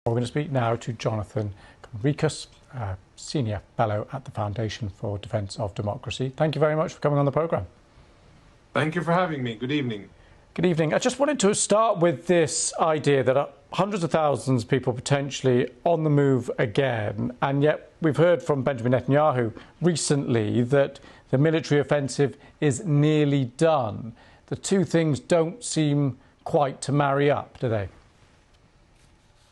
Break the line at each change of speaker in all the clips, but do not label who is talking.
We're going to speak now to Jonathan Conricus, Senior Fellow at the Foundation for Defence of Democracy. Thank you very much for coming on the programme.
Thank you for having me. Good evening.
Good evening. I just wanted to start with this idea that hundreds of thousands of people potentially on the move again, and yet we've heard from Benjamin Netanyahu recently that the military offensive is nearly done. The two things don't seem quite to marry up, do they?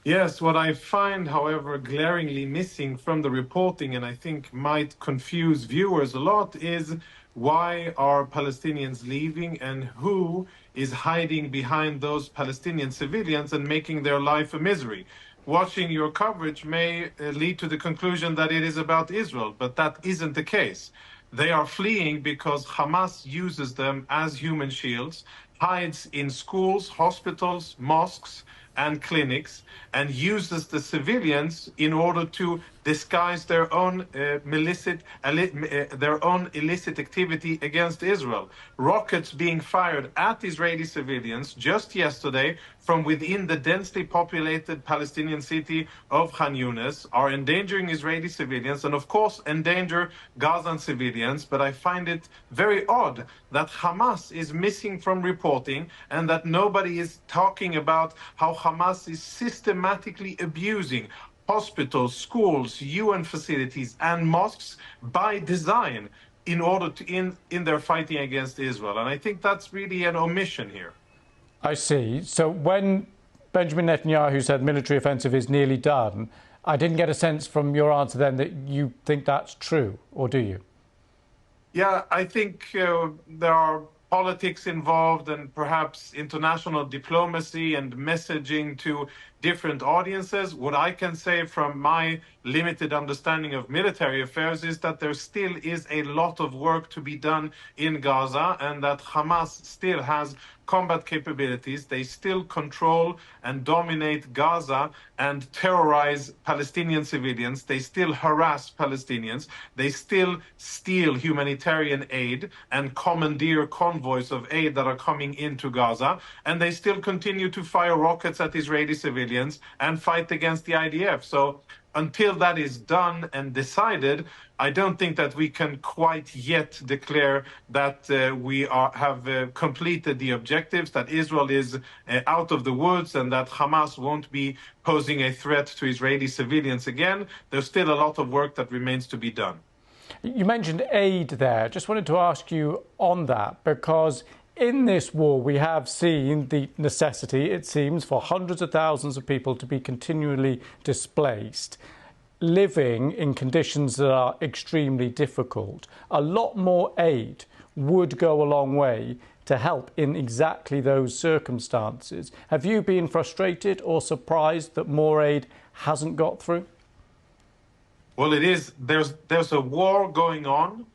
Yes, what I find, however, glaringly missing from the reporting, and I think might confuse viewers a lot, is why are Palestinians leaving and who is hiding behind those Palestinian civilians and making their life a misery. Watching your coverage may lead to the conclusion that it is about Israel, but that isn't the case. They are fleeing because Hamas uses them as human shields, hides in schools, hospitals, mosques, and clinics, and uses the civilians in order to disguise their own illicit activity against Israel. Rockets being fired at Israeli civilians just yesterday from within the densely populated Palestinian city of Khan Yunis are endangering Israeli civilians and, of course, endanger Gazan civilians. But I find it very odd that Hamas is missing from reporting and that nobody is talking about how Hamas is systematically abusing hospitals, schools, UN facilities, and mosques by design in order to in their fighting against Israel. And I think that's really an omission here.
I see. So when Benjamin Netanyahu said military offensive is nearly done, I didn't get a sense from your answer then that you think that's true, or do you?
Yeah, I think there are politics involved and perhaps international diplomacy and messaging to different audiences. What I can say from my limited understanding of military affairs is that there still is a lot of work to be done in Gaza and that Hamas still has combat capabilities. They still control and dominate Gaza and terrorize Palestinian civilians. They still harass Palestinians. They still steal humanitarian aid and commandeer convoys of aid that are coming into Gaza. And they still continue to fire rockets at Israeli civilians and fight against the IDF. So until that is done and decided, I don't think that we can quite yet declare that we have completed the objectives, that Israel is out of the woods and that Hamas won't be posing a threat to Israeli civilians again. There's still a lot of work that remains to be done.
You mentioned aid there. Just wanted to ask you on that, because in this war, we have seen the necessity, it seems, for hundreds of thousands of people to be continually displaced, living in conditions that are extremely difficult. A lot more aid would go a long way to help in exactly those circumstances. Have you been frustrated or surprised that more aid hasn't got through?
Well, it is. There's a war going on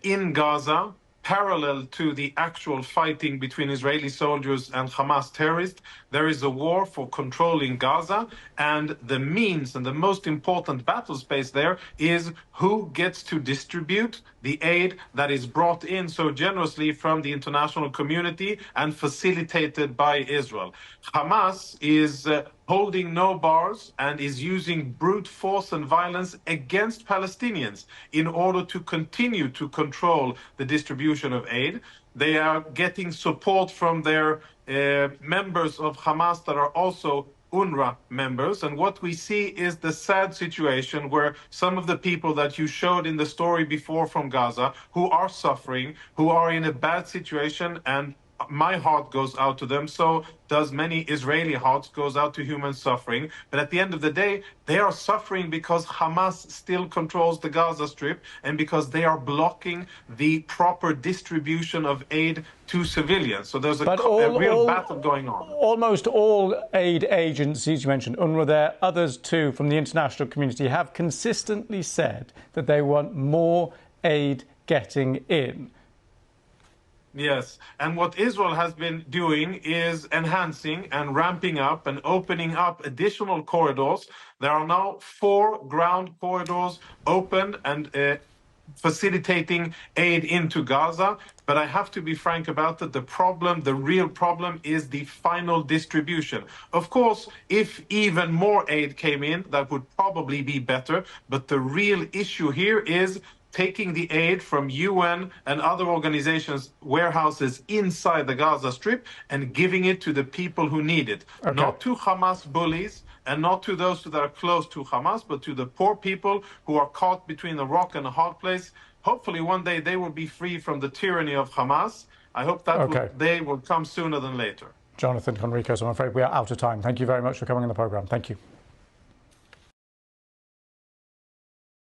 in Gaza, parallel to the actual fighting between Israeli soldiers and Hamas terrorists. There is a war for controlling Gaza, and the means and the most important battle space there is who gets to distribute the aid that is brought in so generously from the international community and facilitated by Israel. Hamas is holding no bars and is using brute force and violence against Palestinians in order to continue to control the distribution of aid. They are getting support from their members of Hamas that are also UNRWA members. And what we see is the sad situation where some of the people that you showed in the story before from Gaza, who are suffering, who are in a bad situation, and my heart goes out to them, so does many Israeli hearts goes out to human suffering. But at the end of the day, they are suffering because Hamas still controls the Gaza Strip and because they are blocking the proper distribution of aid to civilians. So there's a real battle going on.
Almost all aid agencies, you mentioned UNRWA there, others too from the international community, have consistently said that they want more aid getting in.
Yes, and what Israel has been doing is enhancing and ramping up and opening up additional corridors. There are now 4 ground corridors open and facilitating aid into Gaza. But I have to be frank about it. The problem, the real problem, is the final distribution. Of course, if even more aid came in, that would probably be better. But the real issue here is taking the aid from UN and other organizations' warehouses inside the Gaza Strip and giving it to the people who need it.
Okay.
Not to Hamas bullies and not to those that are close to Hamas, but to the poor people who are caught between a rock and a hard place. Hopefully one day they will be free from the tyranny of Hamas. I hope that day will come sooner than later.
Jonathan Conricus, I'm afraid we are out of time. Thank you very much for coming on the programme. Thank you.